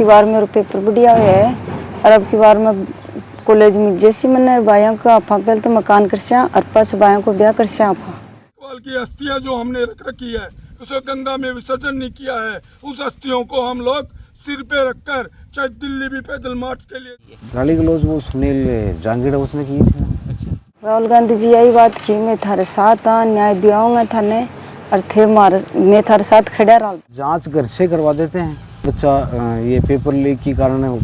की बार मेरा पेपर बढ़िया हुआ है और अब की बार मैं कॉलेज में जैसी मैंने भाइयों का आपा पहले तो मकान कर सिया और पाँच भाइयों को ब्याह कर सिया आपा की अस्थियां जो हमने रख रखी है उसे गंगा में विसर्जन नहीं किया है। उस अस्थियों को हम लोग सिर पे रखकर चाहे दिल्ली भी पैदल मार्च के लिए गाली गलौज वो सुनील जांगीड़ा उसने की थी। राहुल गांधी जी यही बात की मैं थारे साथ न्याय दिलाऊंगा थाने और थे मैं थारे साथ खड़ा रहा। जांच घर से करवा देते हैं। बच्चा ये पेपर लीक के कारण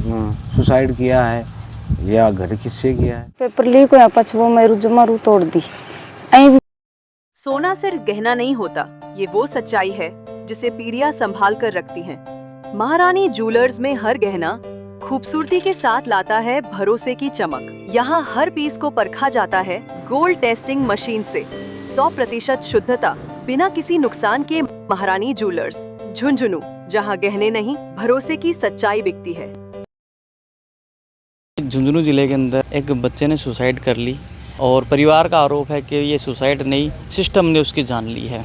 सुसाइड किया है या घर किससे किया है। पेपर लीक हुआ पछवो मेरू जमारू तोड़ दी। सोना सिर्फ गहना नहीं होता, ये वो सच्चाई है जिसे पीढ़ियां संभाल कर रखती हैं। महारानी ज्वेलर्स में हर गहना खूबसूरती के साथ लाता है भरोसे की चमक। यहाँ हर पीस को परखा जाता है गोल्ड टेस्टिंग मशीन से 100% शुद्धता बिना किसी नुकसान के। महारानी ज्वेलर्स झुंझुनू, जहाँ गहने नहीं भरोसे की सच्चाई बिकती है। झुंझुनू जिले के अंदर एक बच्चे ने सुसाइड कर ली और परिवार का आरोप है कि ये सुसाइड नहीं, सिस्टम ने उसकी जान ली है।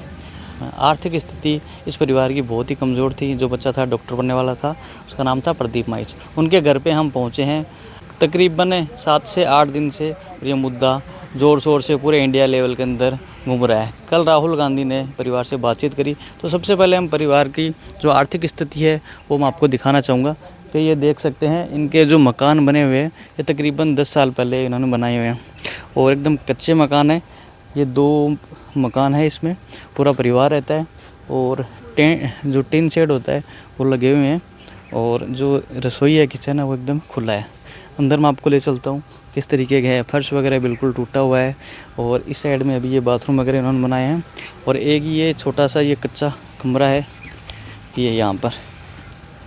आर्थिक स्थिति इस परिवार की बहुत ही कमज़ोर थी। जो बच्चा था डॉक्टर बनने वाला था, उसका नाम था प्रदीप माइच। उनके घर पे हम पहुंचे हैं। तकरीबन 7 से 8 दिन से ये मुद्दा ज़ोर शोर से पूरे इंडिया लेवल के अंदर घूम रहा है। कल राहुल गांधी ने परिवार से बातचीत करी तो सबसे पहले हम परिवार की जो आर्थिक स्थिति है वो मैं आपको दिखाना चाहूँगा कि ये देख सकते हैं इनके जो मकान बने हुए हैं ये तकरीबन 10 साल पहले इन्होंने बनाए हुए हैं और एकदम कच्चे मकान है। ये 2 मकान है, इसमें पूरा परिवार रहता है और जो टिन शेड होता है वो लगे हुए हैं और जो रसोई है, किचन है, वो एकदम खुला है। अंदर मैं आपको ले चलता हूँ किस तरीके का है। फर्श वगैरह बिल्कुल टूटा हुआ है और इस साइड में अभी ये बाथरूम वगैरह इन्होंने बनाए हैं और एक ये छोटा सा ये कच्चा कमरा है, ये यहाँ पर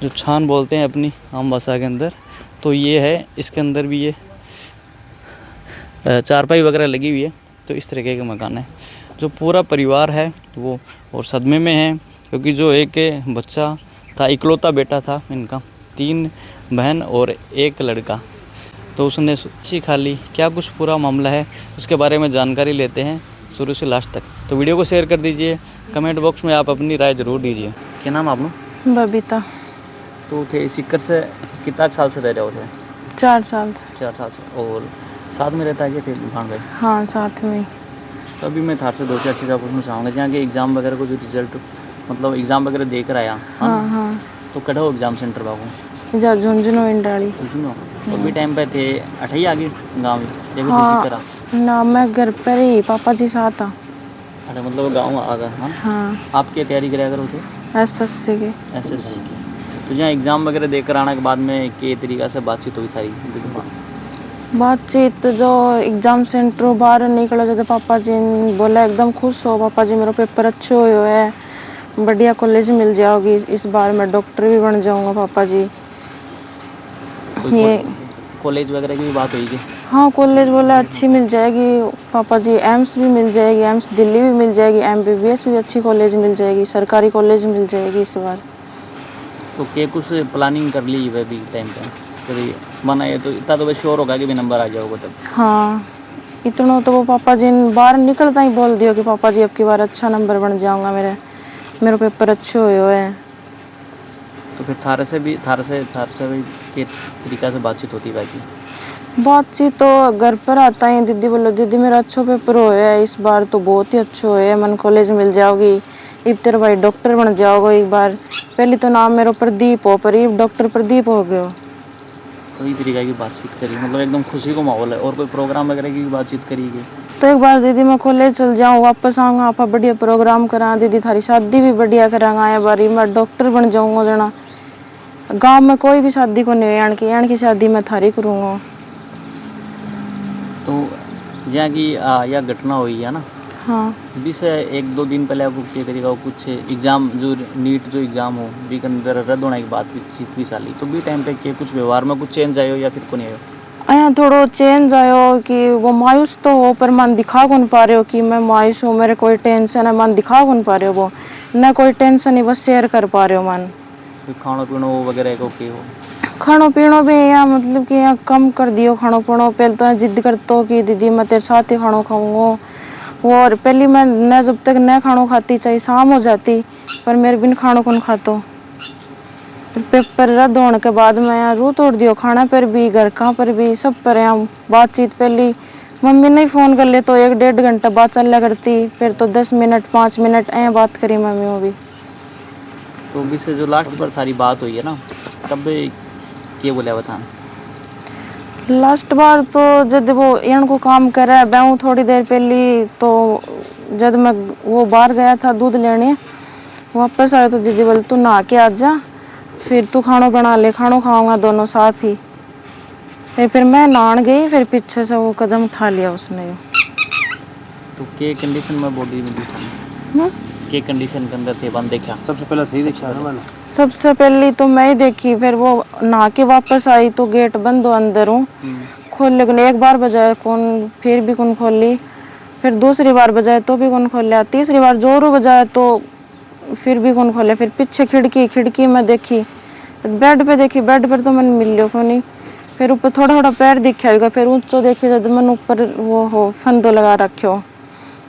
जो छान बोलते हैं अपनी आम भाषा के अंदर, तो ये है। इसके अंदर भी ये चारपाई वगैरह लगी हुई है। तो इस तरीके का मकान है। जो पूरा परिवार है वो और सदमे में है क्योंकि जो एक बच्चा था, इकलौता बेटा था इनका, 3 बहन और 1 लड़का, तो उसने अच्छी खा ली। क्या कुछ पूरा मामला है उसके बारे में जानकारी लेते हैं शुरू से लास्ट तक। तो वीडियो को शेयर कर दीजिए, कमेंट बॉक्स में आप अपनी राय ज़रूर दीजिए। क्या नाम आपनो? बबीता। तो थे सिक्कर से कितना साल से रह रहे हो थे? 4 साल से। 4 साल से। और साथ में रहता है क्या थे दुकान पे? हाँ साथ में। तो अभी मैं थार से 2-4 चीज़ें पूछना चाहूँगा। जहाँ के एग्ज़ाम वगैरह को जो रिजल्ट मतलब एग्ज़ाम वगैरह दे कर आया, हाँ। तो कड़ा हो एग्ज़ाम सेंटर बाबू जा झुंझुनू इंडाली। तो भी टाइम पे थे अठाई आगे गाँव में हाँ ना, मैं घर पर ही, पापा जी साथ था। अरे मतलब गाँव आ गए। हाँ। आप क्या तैयारी कराया करो थे? SSC की। SSC की। तो जहाँ एग्ज़ाम वगैरह देकर आने के बाद में के तरीक़ा से बातचीत हुई थारी? बातचीत जो एग्ज़ाम सेंटर बाहर निकला जाते पापा जी ने बोला एकदम खुश हो पापा जी, मेरा पेपर अच्छे हुए है, बढ़िया कॉलेज मिल जाओगी, इस बार मैं डॉक्टर भी बन जाऊंगा पापा जी। ये कॉलेज वगैरह की भी बात हुई? हाँ कॉलेज बोला अच्छी मिल जाएगी पापा जी, एम्स भी मिल जाएगी, एम्स दिल्ली भी मिल जाएगी, MBBS भी अच्छी कॉलेज मिल जाएगी, सरकारी कॉलेज मिल जाएगी इस बार। तो क्या कुछ प्लानिंग कर ली वह भी टाइम पे कभी माना ये तो इतना तो श्योर होगा कि भी नंबर आ जाओगे तब? हाँ इतना तो वो पापा जी ने बाहर निकलता ही बोल दिया कि पापा जी अब की बार अच्छा नंबर बन जाऊंगा, मेरे पेपर अच्छे हुए हैं। तो फिर थारे से भी के तरीक़ा से बातचीत होती है? बातचीत तो घर पर आता है, दीदी बोलो दीदी मेरा अच्छा पेपर हुआ है इस बार तो बहुत ही अच्छे हुए है, मन कॉलेज मिल जाओगी, इब तेरे भाई डॉक्टर बन जाओगे एक बार। पहले तो नाम मेरा प्रदीप हो पर इब डॉक्टर प्रदीप हो गयो। तो इस तरीके की बातचीत करी, मतलब एकदम खुशी को माहौल है। और कोई प्रोग्राम वगैरह की बातचीत करी? तो एक बार दीदी मैं कॉलेज चल जाऊँ, वापस आऊँगा, आप बढ़िया प्रोग्राम करा, दीदी थारी शादी भी बढ़िया करांगा, ये बारी मैं डॉक्टर बन जाऊँगा। जना गाँव में कोई भी शादी को नहीं, यान की शादी मैं थारी करूँगा। तो जहाँ की यह घटना हुई है ना, हाँ बीस 1-2 दिन पहले आपको क्या तरीका हो कुछ एग्ज़ाम जो नीट जो एग्ज़ाम हो भी के अंदर रद्द होने की बात भी साली, तो भी टाइम पे क्या कुछ व्यवहार में कुछ चेंज आयो या फिर को नहीं आयो? यहाँ थोड़ो चेंज आयो कि वो मायूस तो हो पर मन दिखा कौन पा रहे हो कि मैं मायूस हूँ, मेरे कोई टेंशन है, मन दिखा कौन पा रहे हो, वो न कोई टेंशन ही बस शेयर कर पा रहे हो मन। खानो पीनो वगैरह को के हो? खानो पीनो भी यहाँ मतलब कि यहाँ कम कर दियो खानो पीनो। पहले तो जिद करते हो कि दीदी मैं तेरे साथ ही खानो खाऊंगा, और पहली मैं न जब तक न खानो खाती चाहे शाम हो जाती पर मेरे बिन खानो कौन खातो। फिर पेपर रद्द होने के बाद मैं यहाँ रू तोड़ दियो, खाना पर भी, घर का पर भी, सब पर यहाँ बातचीत पहली मम्मी ने फ़ोन कर ले तो 1-1.5 घंटा बात चला करती, फिर तो 10 मिनट 5 मिनट ऐ बात करी मम्मी वो भी। तो अभी से जो लास्ट पर सारी बात हुई है ना, तब क्या बोला बता? लास्ट बार तो जब वो यहाँ को काम करे बैं थोड़ी देर पहली, तो जब मैं वो बाहर गया था दूध लेने, वापस आया तो दीदी बोले तू नहा के आ जा, फिर तू खाना बना ले, खाना खाऊंगा दोनों साथ ही। फिर मैं नहान गई, फिर पीछे से वो कदम उठा लिया उसने। तो के कंडीशन में बॉडी में हम्म? के कंडीशन के अंदर थे बंद देखा? सबसे पहले थे देखा ना मैंने। सबसे पहले तो मैं ही देखी, फिर वो नहा के वापस आई तो गेट बंद हो, अंदर हूँ, खोल लेकिन एक बार बजाए कौन, फिर भी कौन खोली, फिर दूसरी बार बजाए तो भी कौन खोल लिया, तीसरी बार जोरों बजाए तो फिर भी कौन खोले। फिर पीछे खिड़की में देखी, बेड पे देखी, बेड पर तो मैंने मिल लियो को नहीं, फिर ऊपर थोड़ा थोड़ा पैर दिखा, फिर ऊंचो देखी जब मैंने ऊपर वो हो फंदो लगा रखो,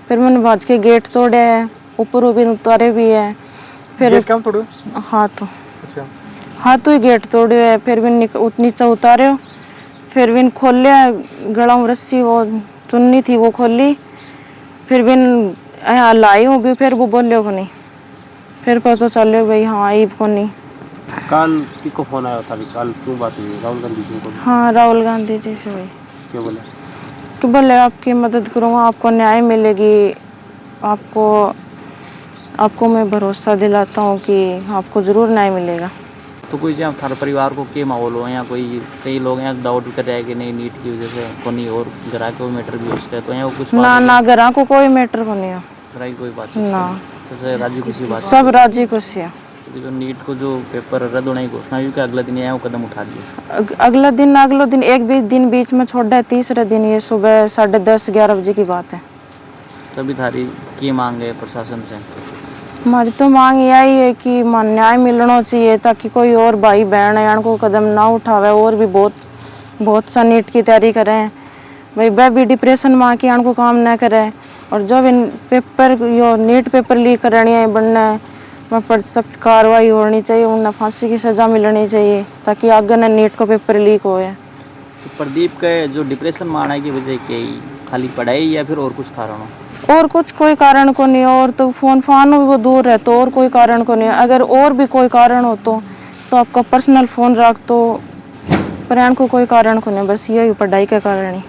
फिर मैंने भाज के गेट तोड़े है, ऊपर भी उतारे भी है। फिर क्या तोड़े? हाथों अच्छा, हाथों ही गेट तोड़े है, फिर भी नीचे उतारे, फिर भी खोल लिया, गला में रस्सी वो चुन्नी थी वो खोली, फिर भी लाई हूँ भी, फिर वो बोले को नहीं, फिर पता चले भाई हाँ ईब को नहीं। काल किसको फोन आया था? काल क्यों बात हुई? राहुल गांधी जी को? हाँ राहुल गांधी जी से भाई। क्या बोले? कि बोले आपकी मदद करूँगा, आपको न्याय मिलेगी, आपको मैं भरोसा दिलाता हूँ कि आपको ज़रूर न्याय मिलेगा। तो कोई जहाँ थारे परिवार को क्या माहौल हो, यहाँ कोई कई लोग यहाँ डाउट कर रहे हैं कि नहीं नीट की वजह से को नहीं, और ग्राह को मैटर भी हो सकता है, तो यहाँ कुछ ना ग्राह को कोई मैटर को नहीं हो, ग्राह की कोई बात ना नहीं, राजी खुशी बात सब राजी खुशी है। जो नीट को जो पेपर रद्द होने की घोषणा हुई कि अगले दिन यहाँ कदम उठा दिया? अगला दिन एक भी दिन बीच में छोड़ा है, तीसरे दिन ये सुबह 10:30-11 बजे की बात है। तभी थारी की मांग है प्रशासन से? हमारी तो मांग यही है कि न्याय मिलना चाहिए, ताकि कोई और भाई बहन है को कदम ना उठावे, और भी बहुत सा नीट की तैयारी करें भाई, वह भी डिप्रेशन माँ की को काम ना करे, और जो भी पेपर यो नीट पेपर लीक करनी है बनना है, वहाँ पर सख्त कार्रवाई होनी चाहिए, उन्हें फांसी की सज़ा मिलनी चाहिए, ताकि आगे न नीट का पेपर लीक हो। तो प्रदीप के जो डिप्रेशन मारने की वजह क्या ही, खाली पढ़ाई या फिर और कुछ कारण हो? और कुछ कोई कारण को नहीं, और तो फोन भी वो दूर है, तो और कोई कारण को नहीं। अगर और भी कोई कारण हो तो आपका पर्सनल फ़ोन रख, तो पर को कोई कारण को नहीं, बस यही पढ़ाई के कारण ही।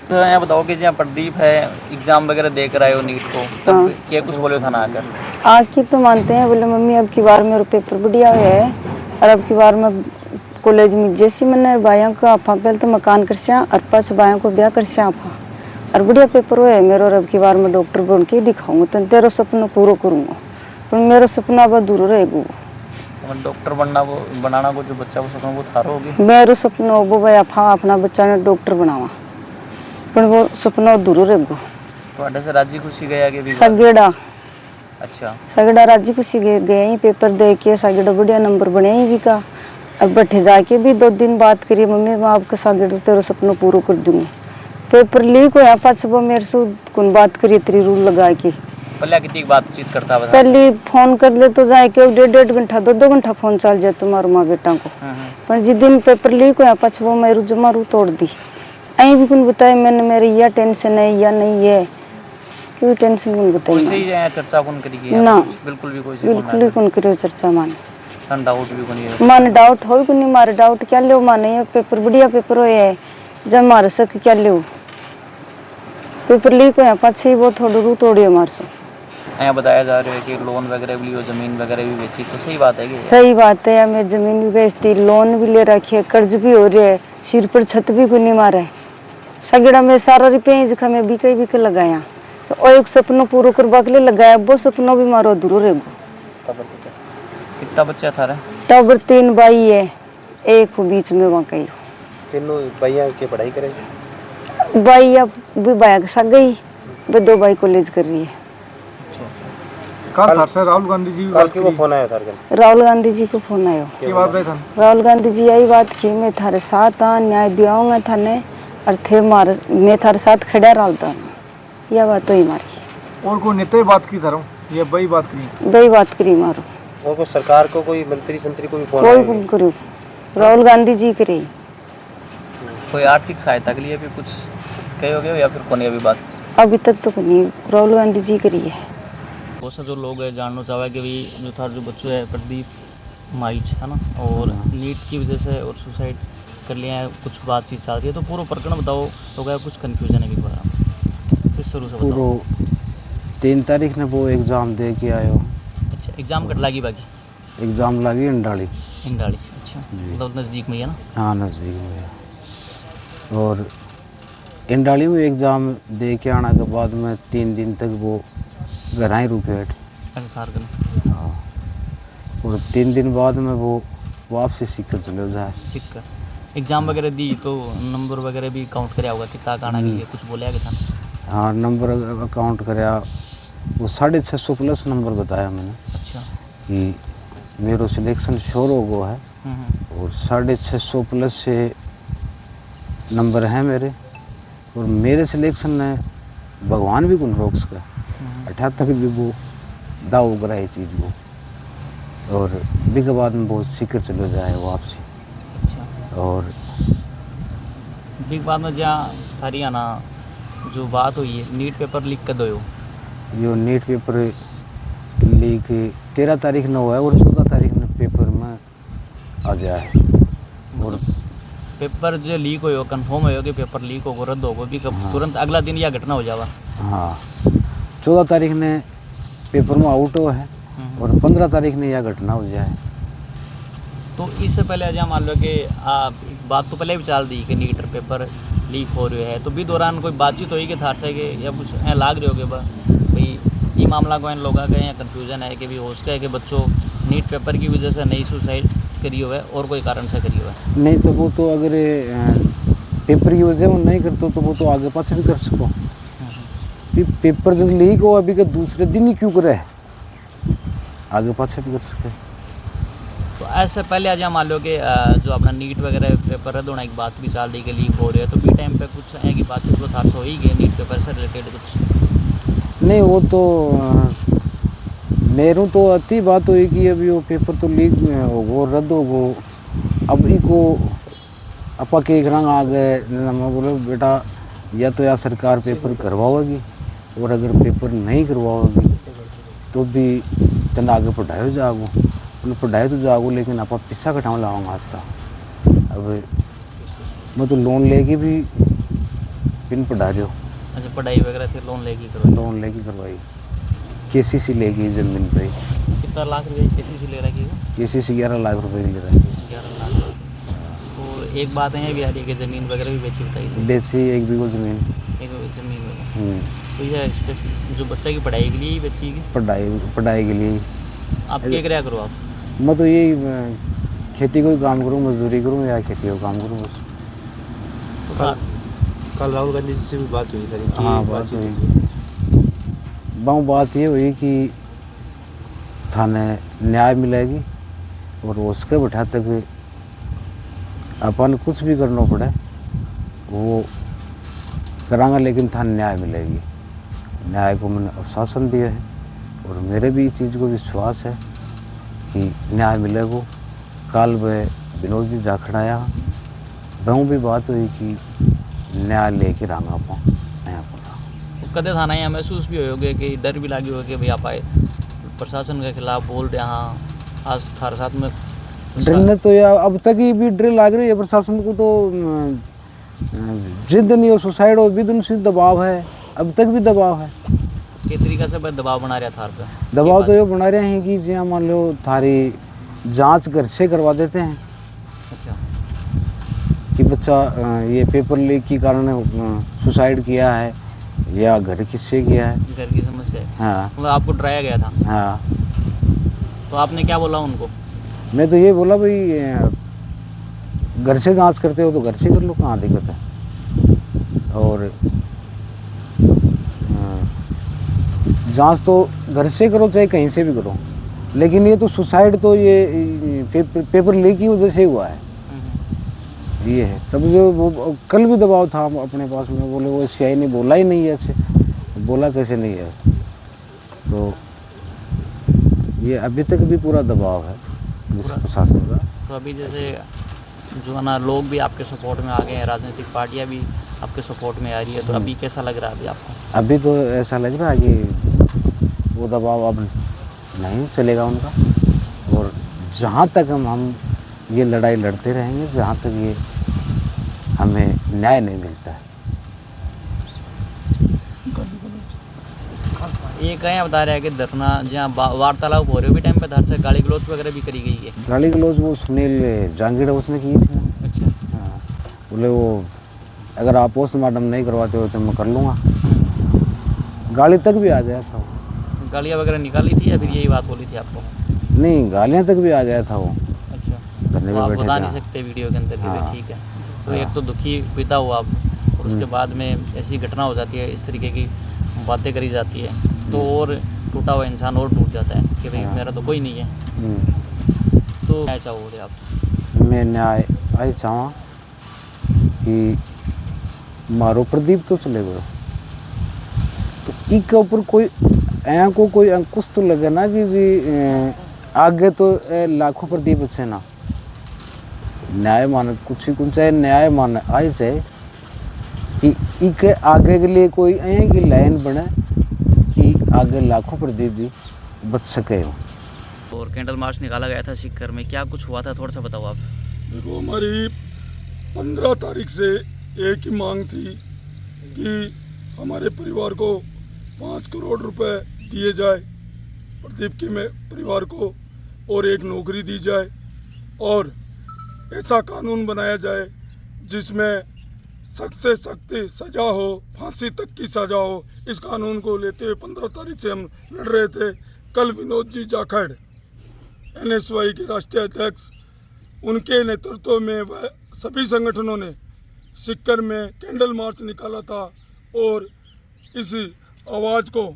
तो यहाँ बताओ कि जहाँ प्रदीप है एग्जाम वगैरह दे कर आए हो नीट को, तब क्या कुछ बोले था ना आकर? आखिर तो मानते हैं, बोले मम्मी अब की बार मेरा पेपर बढ़िया है, और अब की बार मैं कॉलेज में जैसी मैंने बाया को आपा पहले तो मकान कर सिया, और पाँच बाया को ब्याह कर सिया आपा, और बढ़िया पेपर हुआ है मेरा, और अब की बार मैं डॉक्टर बन के दिखाऊंगा, तो तेरा सपना पूरा करूँगा, पर मेरा सपना अब अधूरा रहेगा। डॉक्टर बनाना को जो बच्चा वो सपना वो थारो होगी? मेरा सपना हो भाई आपा अपना बच्चा ने डॉक्टर बनावा, पर वो सपना अधूरा रहेगा। तो से राजी खुशी गया कि सगेड़ा? अच्छा, सगड़ा राजी खुशी गए ही, पेपर दे के सगड़ा बढ़िया नंबर बने ही भी का, और बैठे जाके भी 2 दिन बात करिए, मम्मी मैं आपका सगड़ा तेरा सपना पूरा कर दूंगी। पेपर लीक होया पाछ वो मेरे से कौन बात करिए तेरी रूल लगा के, पहले कितनी बातचीत करता बता? पहले फोन कर ले तो जाए के 1.5 घंटा 2 घंटा फोन चल जाए तुम्हारे माँ बेटा को, पर जिस दिन पेपर लीक होया पाछ वो मेरू जमा रू तोड़ दी। अं भी कौन बताए मैंने मेरे या टेंशन है या नहीं है, क्यों टेंशन कौन बताई? चर्चा कौन करी ना, बिल्कुल भी बिल्कुल ही कौन करियो चर्चा माने, डाउट भी कोनी माने डाउट हो को नहीं, मारे डाउट क्या ले माने, ये पेपर बढ़िया पेपर हो है, जब मारे सक क्या ले पेपर लीक होया पाछे वो थोड़ा रू तोड़ी मार सो। यहाँ बताया जा रहा है कि लोन वगैरह भी लियो, जमीन वगैरह भी बेची, तो सही बात है कि? सही बात है, मैं जमीन भी बेचती, लोन भी ले रखी है, कर्ज भी हो रहा है, सिर पर छत भी कोई नहीं मारा है, सगड़ा में सारा रुपया जखा में बिके लगाया, तो और एक सपना पूरा करवा के लिए लगाया, वो सपना भी मारो अधूरा रहेगा। कितना बच्चा था? टाबर 3 भाई है, एक हो बीच में वहाँ कहीं। तीनों भैया की पढ़ाई करेंगे? भाई अब भी भाई के साथ गई, वे 2 भाई कॉलेज कर रही है। राहुल गांधी जी को फोन आया था? राहुल गांधी जी को फोन आयो, राहुल गांधी जी यही बात की, मैं थारे साथ न्याय दिलाऊंगा थाने, और थे मैं थारे साथ खड़ा रहता, यह बात तो ही मारी। और कोई नेता बात की थारो या बई बात करी? बई बात करी मारो, और कोई सरकार को कोई मंत्री संतरी कोई फोन कोई आया? कुल करो राहुल गांधी जी करे कोई आर्थिक सहायता के लिए भी कुछ कहे हो गए या फिर कौन अभी बात? अभी तक तो नहीं राहुल गांधी जी करी है। बहुत से जो लोग हैं जानना चाहे कि भाई जो था जो बच्चों है प्रदीप माइच है ना, और नीट की वजह से और सुसाइड कर लिया है, कुछ बातचीत चल रही है, तो पूरा प्रकरण बताओ तो क्या कुछ कन्फ्यूजन है कि बारे में शुरू से बताओ। पूरा 3 तारीख ने वो एग्ज़ाम दे के आयो। अच्छा, एग्जाम कट लगी बाकी एग्ज़ाम लगी इंडाली। इंडाली? अच्छा, मतलब नज़दीक में ही है ना? हाँ नज़दीक में है। और इंडाली में एग्ज़ाम दे के आने के बाद में 3 दिन तक वो घर ही रुके बैठे। अच्छा, झारखंड। हाँ, और 3 दिन बाद में वो वापसी सीकर चले जाए। ठीक कर एग्जाम वगैरह दी तो नंबर वगैरह भी काउंट कराया होगा कितना आने के लिए, कुछ बोला क्या था? हाँ नंबर अकाउंट कराया, वो 650 प्लस नंबर बताया मैंने अच्छा। कि मेरो सिलेक्शन श्योर हो गया है हम्म। और 650 प्लस से नंबर हैं मेरे, और मेरे सिलेक्शन ने भगवान भी कौन रोक सका। 78 भी वो दाव करा है चीज़ को, और भी के बाद में बहुत सीकर चले जाए वापसी। अच्छा, और बिग बाद में जहाँ हरियाणा जो बात हुई है नीट पेपर लीक कर दो यो नीट पेपर लीक 13 तारीख न हुआ है और 14 तारीख ने पेपर में आ गया है। और पेपर जो लीक हो कंफर्म हो कि पेपर लीक होगा रद्द होगा भी तुरंत अगला दिन यह घटना हो जावा? हाँ 14 तारीख ने पेपर में आउट हुआ है और 15 तारीख ने यह घटना हो जाए। तो इससे पहले अजय मान लो कि आप बात तो पहले भी चल दी कि नीट पेपर लीक हो रहे है, तो भी दौरान कोई बातचीत हुई कि थार से कि या कुछ ऐ लाग रहे होगे भाई ये मामला को इन लोगों का या कन्फ्यूजन है कि भी हो सके कि बच्चों नीट पेपर की वजह से नहीं सुसाइड करी हुआ है और कोई कारण से करी हुआ है? नहीं तो वो तो अगर पेपर की वजह में नहीं करते तो वो तो आगे पाछे भी कर सको। पेपर जब लीक हो अभी का दूसरे दिन ही क्यों करे, आगे पाछे भी कर सके। तो ऐसे पहले अजय मान लो कि जो अपना नीट वगैरह पेपर रद्द होने की बात भी चल रही कि लीक हो रही है, तो भी टाइम पे कुछ है कि बातचीत तो थार से हो ही गई नीट पेपर से रिलेटेड कुछ? नहीं वो तो मेरू तो अति बात हुई कि अभी वो पेपर तो लीक हो गो रद्द हो गो, अब इको अपा के रंग आ गए। मैं बोलो बेटा या तो या सरकार पेपर करवाओगी और अगर पेपर नहीं करवाओगी तो भी तना आगे पढ़ाई जाओ, बोले पढ़ाई तो जाओ लेकिन आप पैसा कटाओ लाऊंगा आता। अब मैं तो लोन लेके भी पिन पढ़ा रही हो। अच्छा, पढ़ाई वगैरह थे लोन लेके करवाई? लोन लेके करवाई, केसीसी लेगी जमीन पे। कितना लाख रुपये केसीसी ले रहा है? केसीसी 11 लाख रुपए की ले रहा है। 11 लाख। तो एक बात है भी आ रही है कि ज़मीन वगैरह भी बेची बताई थी? बेची 1 बीघा जमीन। एक ज़मीन वगैरह। तो यह स्पेशल जो बच्चा की पढ़ाई के लिए ही बेची है? पढ़ाई के लिए। आप क्या कराया करो आप? मैं तो यही खेती को काम करूँ, मजदूरी करूँ या खेती को काम करूँ बस। तो कल राहुल गांधी जी से भी बात हुई सर? हाँ बात हुई। बात ये हुई कि थाने न्याय मिलेगी और उसके बैठा तक अपन कुछ भी करना पड़े वो करांगा, लेकिन थाने न्याय मिलेगी। न्याय को मैंने आश्वासन दिया है और मेरे भी इस चीज़ को विश्वास है कि न्याय मिलेगा। कल वह विनोद जी जाखड़ाया वह भी बात हुई कि न्याय लेके रहना पाऊँ। कदे थाना यहाँ महसूस भी होगे कि डर भी लगे होगे भाई आप आए प्रशासन के खिलाफ बोल रहे हाँ आज थारे साथ में डरने तो या अब तक ही भी डर लग रही है प्रशासन को। तो जिद नहीं हो सुसाइड हो भी उनसे दबाव है, अब तक भी दबाव है। किस तरीके से भाई दबाव बना रहा थार पे? दबाव तो ये बना रहे हैं कि जहाँ मान लो थारी जांच घर से करवा देते हैं। अच्छा, कि बच्चा ये पेपर लीक के कारण सुसाइड किया है या घर किससे किया है। घर की समस्या है? हाँ मतलब आपको डराया गया था? हाँ। तो आपने क्या बोला उनको? मैं तो ये बोला भाई घर से जांच करते हो तो घर से कर लो, कहाँ दिक्कत है। और जांच तो घर से करो चाहे कहीं से भी करो, लेकिन ये तो सुसाइड तो ये पेपर लीक की वजह से हुआ है। ये है तब जो वो कल भी दबाव था अपने पास में, बोले वो सीआई ने बोला ही नहीं है ऐसे, बोला कैसे नहीं है। तो ये अभी तक भी पूरा दबाव है जिस प्रशासन का। तो अभी जैसे जो है ना लोग भी आपके सपोर्ट में आ गए हैं, राजनीतिक पार्टियां भी आपके सपोर्ट में आ रही है, तो अभी कैसा लग रहा है अभी आपको? अभी तो ऐसा लग रहा है कि वो दबाव अब नहीं चलेगा उनका, और जहाँ तक हम ये लड़ाई लड़ते रहेंगे, जहाँ तक ये हमें न्याय नहीं मिलता है। ये कहीं बता रहे हैं कि धरना जहाँ वार्तालाप हो रहे हो भी टाइम पे धर से गाली गलौज वगैरह भी करी गई है। गाली गलौज वो सुनील जांगीड़ा उसने की थी। अच्छा। हाँ, बोले वो अगर आप पोस्टमार्टम नहीं करवाते हो तो मैं कर लूँगा। गाली तक भी आ गया था वो। गालियाँ वगैरह निकाली थी या फिर यही बात बोली थी आपको? नहीं, गालियाँ तक भी आ गया था वो। अच्छा, धरने तो पे आप बैठे बता थे। नहीं सकते वीडियो के अंदर कि भाई हाँ। ठीक है। तो एक तो दुखी पिता हो आप, और उसके बाद में ऐसी घटना हो जाती है, इस तरीके की बातें करी जाती है, तो और टूटा हुआ इंसान और टूट जाता है कि भाई मेरा तो कोई नहीं है। तो क्या चाहोगे आप? मैं न्याय आई चाहूँ कि मारो प्रदीप तो चले गए, तो इसके ऊपर कोई यहाँ को कोई अंकुश तो लगे ना कि जी आगे तो लाखों प्रदीप से ना न्याय मान कुछ ही कुछ है, न्याय मान आई से कि इसके आगे के लिए कोई यहाँ की लाइन बने कि आगे लाखों प्रदीप भी बच सके हो। और कैंडल मार्च निकाला गया था सीकर में, क्या कुछ हुआ था थोड़ा सा बताओ आप। देखो, हमारी 15 तारीख से एक ही मांग थी कि हमारे परिवार को 5 करोड़ रुपए दिए जाए, प्रदीप के परिवार को, और एक नौकरी दी जाए, और ऐसा कानून बनाया जाए जिसमें सख्त से सख्त सज़ा हो, फांसी तक की सज़ा हो। इस कानून को लेते हुए 15 तारीख से हम लड़ रहे थे। कल विनोद जी जाखड़ NSY के राष्ट्रीय अध्यक्ष, उनके नेतृत्व में वह सभी संगठनों ने सीकर में कैंडल मार्च निकाला था और इस आवाज़ को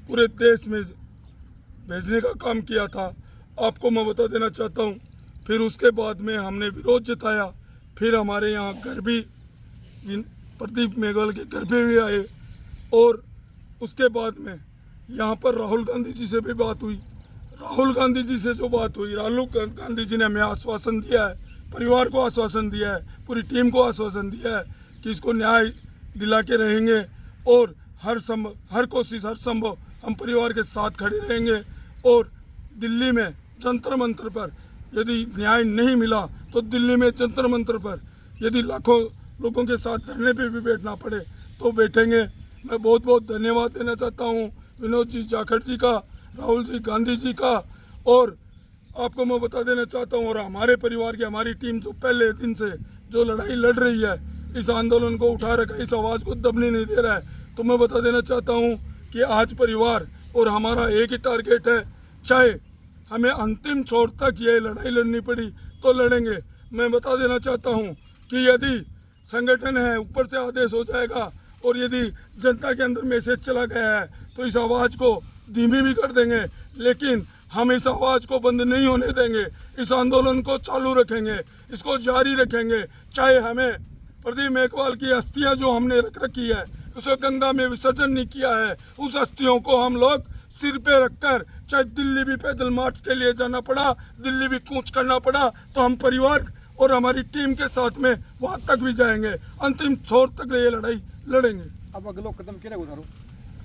पूरे देश में भेजने का काम किया था। आपको मैं बता देना चाहता हूँ, फिर उसके बाद में हमने विरोध जताया, फिर हमारे यहाँ घर भी प्रदीप मेघवाल के घर पे भी आए, और उसके बाद में यहाँ पर राहुल गांधी जी से भी बात हुई। राहुल गांधी जी से जो बात हुई, राहुल गांधी जी ने हमें आश्वासन दिया है, परिवार को आश्वासन दिया है, पूरी टीम को आश्वासन दिया है कि इसको न्याय दिला के रहेंगे, और हर कोशिश हर संभव हम परिवार के साथ खड़े रहेंगे। और दिल्ली में जंतर मंतर पर यदि न्याय नहीं मिला तो दिल्ली में जंतर मंतर पर यदि लाखों लोगों के साथ धरने पे भी बैठना पड़े तो बैठेंगे। मैं बहुत बहुत धन्यवाद देना चाहता हूँ विनोद जी जाखड़ जी का, राहुल जी गांधी जी का, और आपको मैं बता देना चाहता हूँ, और हमारे परिवार की हमारी टीम जो पहले दिन से जो लड़ाई लड़ रही है, इस आंदोलन को उठा रखा, इस आवाज़ को दबने नहीं दे रहा है, तो मैं बता देना चाहता हूँ कि आज परिवार और हमारा एक ही टारगेट है, चाहे हमें अंतिम छोर तक ये लड़ाई लड़नी पड़ी तो लड़ेंगे। मैं बता देना चाहता हूँ कि यदि संगठन है ऊपर से आदेश हो जाएगा और यदि जनता के अंदर मैसेज चला गया है तो इस आवाज़ को धीमी भी कर देंगे, लेकिन हम इस आवाज़ को बंद नहीं होने देंगे। इस आंदोलन को चालू रखेंगे, इसको जारी रखेंगे, चाहे हमें प्रदीप मेघवाल की अस्थियाँ जो हमने रख रखी है उसे गंगा में विसर्जन नहीं किया है, उस अस्थियों को हम लोग सिर पे रखकर, चाहे दिल्ली भी पैदल मार्च के लिए जाना पड़ा, दिल्ली भी कूच करना पड़ा, तो हम परिवार और हमारी टीम के साथ में वहाँ तक भी जाएंगे, अंतिम छोर तक ये लड़ाई लड़ेंगे। अब अगला कदम क्या रहेगा?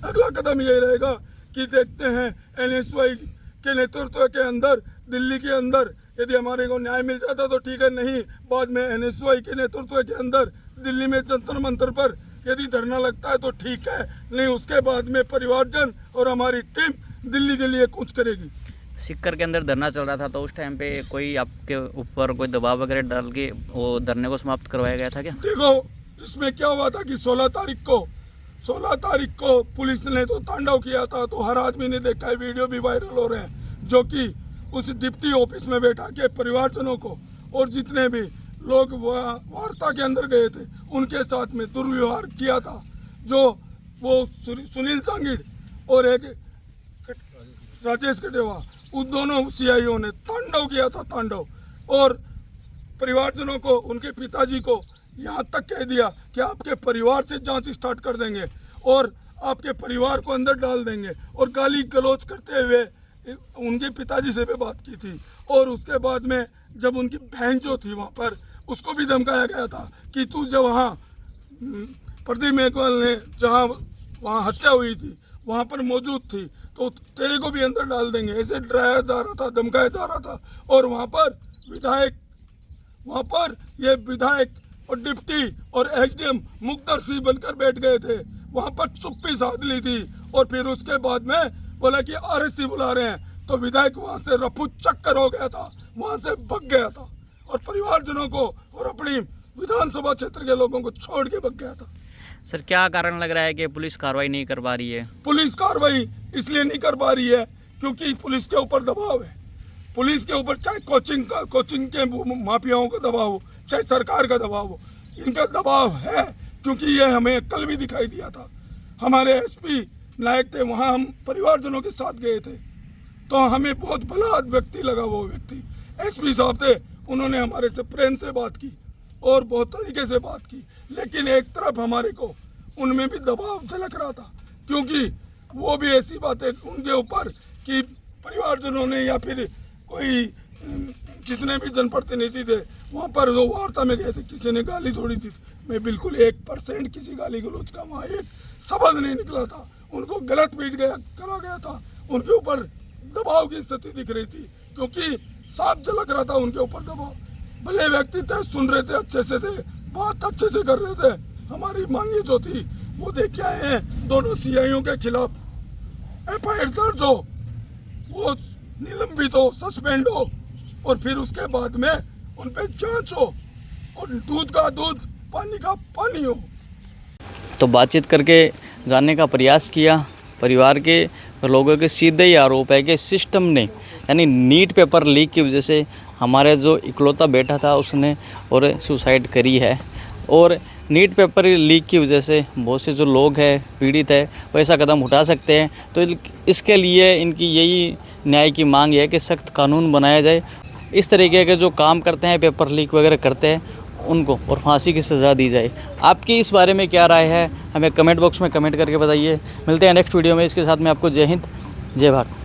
अगला कदम ये रहेगा कि देखते हैं NSY के नेतृत्व के अंदर, दिल्ली के अंदर यदि हमारे को न्याय मिल जाता तो ठीक है, नहीं बाद में NSY के नेतृत्व के अंदर दिल्ली में जंतर मंतर पर यदि धरना लगता है तो ठीक है, नहीं उसके बाद में परिवारजन और हमारी टीम दिल्ली के लिए कूच करेगी। सीकर के अंदर धरना चल रहा था, तो उस टाइम पे कोई आपके ऊपर कोई दबाव वगैरह डाल के वो धरने को समाप्त करवाया गया था क्या? देखो, इसमें क्या हुआ था कि 16 तारीख को पुलिस ने तो तांडव किया था, तो हर आदमी ने देखा है, वीडियो भी वायरल हो रहे हैं, जो कि उस डिप्टी ऑफिस में बैठा के परिवारजनों को और जितने भी लोग वार्ता के अंदर गए थे उनके साथ में दुर्व्यवहार किया था। जो वो सुनील सांगीड़ और एक राजेश कटेवा, उन दोनों CIO ने तांडव किया था, तांडव, और परिवारजनों को, उनके पिताजी को यहाँ तक कह दिया कि आपके परिवार से जांच स्टार्ट कर देंगे और आपके परिवार को अंदर डाल देंगे, और गाली गलौज करते हुए उनके पिताजी से भी बात की थी। और उसके बाद में जब उनकी बहन जो थी वहाँ पर, उसको भी धमकाया गया था कि तू जब वहाँ प्रदीप मेघवाल ने जहाँ वहाँ हत्या हुई थी वहाँ पर मौजूद थी तो तेरे को भी अंदर डाल देंगे, ऐसे डराया जा रहा था, धमकाया जा रहा था। और वहाँ पर ये विधायक और डिप्टी और एकदम मुक्तदर्शी बनकर बैठ गए थे। वहाँ पर चुप्पी साध ली थी और फिर उसके बाद में बोला कि आरएससी बुला रहे हैं, तो विधायक वहाँ से रफू चक्कर हो गया था, वहाँ से भाग गया था और परिवारजनों को और अपनी विधानसभा क्षेत्र के लोगों को छोड़ के भाग गया था। सर क्या कारण लग रहा है कि पुलिस कार्रवाई नहीं कर पा रही है? पुलिस कार्रवाई इसलिए नहीं कर पा रही है क्योंकि पुलिस के ऊपर दबाव है। पुलिस के ऊपर चाहे कोचिंग के माफियाओं का दबाव हो, चाहे सरकार का दबाव हो, इनका दबाव है। क्योंकि ये हमें कल भी दिखाई दिया था, हमारे एसपी नायक थे, वहाँ हम परिवारजनों के साथ गए थे तो हमें बहुत भला व्यक्ति लगा। वो व्यक्ति एसपी साहब थे, उन्होंने हमारे से प्रेम से बात की और बहुत तरीके से बात की, लेकिन एक तरफ हमारे को उनमें भी दबाव झलक रहा था क्योंकि वो भी ऐसी बातें उनके ऊपर कि परिवारजनों ने या फिर कोई जितने भी जनप्रतिनिधि थे वहाँ पर जो वार्ता में गए थे, किसी ने गाली थोड़ी थी। मैं बिल्कुल 1% किसी गाली गलौज का वहाँ एक शब्द नहीं निकला था। उनको गलत पीट करा गया था, उनके ऊपर दबाव की स्थिति दिख रही थी क्योंकि साफ झलक रहा था उनके ऊपर दबाव। भले व्यक्ति थे, सुन रहे थे, अच्छे से थे, बात अच्छे से कर रहे थे। हमारी मांगे जो थी वो देख के आए हैं, दोनों सीआईओ के खिलाफ FIR दर्ज हो, वो निलंबित हो, सस्पेंड हो और फिर उसके बाद में उन पे जांच हो और दूध का दूध, पानी का पानी हो। तो बातचीत करके जानने का प्रयास किया। परिवार के लोगों के सीधे ही आरोप है कि सिस्टम ने यानी नीट पेपर लीक की वजह से हमारे जो इकलौता बेटा था उसने और सुसाइड करी है और नीट पेपर लीक की वजह से बहुत से जो लोग हैं पीड़ित है वो ऐसा कदम उठा सकते हैं। तो इसके लिए इनकी यही न्याय की मांग है कि सख्त कानून बनाया जाए, इस तरीके के जो काम करते हैं, पेपर लीक वगैरह करते हैं, उनको और फांसी की सज़ा दी जाए। आपकी इस बारे में क्या राय है, हमें कमेंट बॉक्स में कमेंट करके बताइए। मिलते हैं नेक्स्ट वीडियो में। इसके साथ में आपको जय हिंद, जय भारत।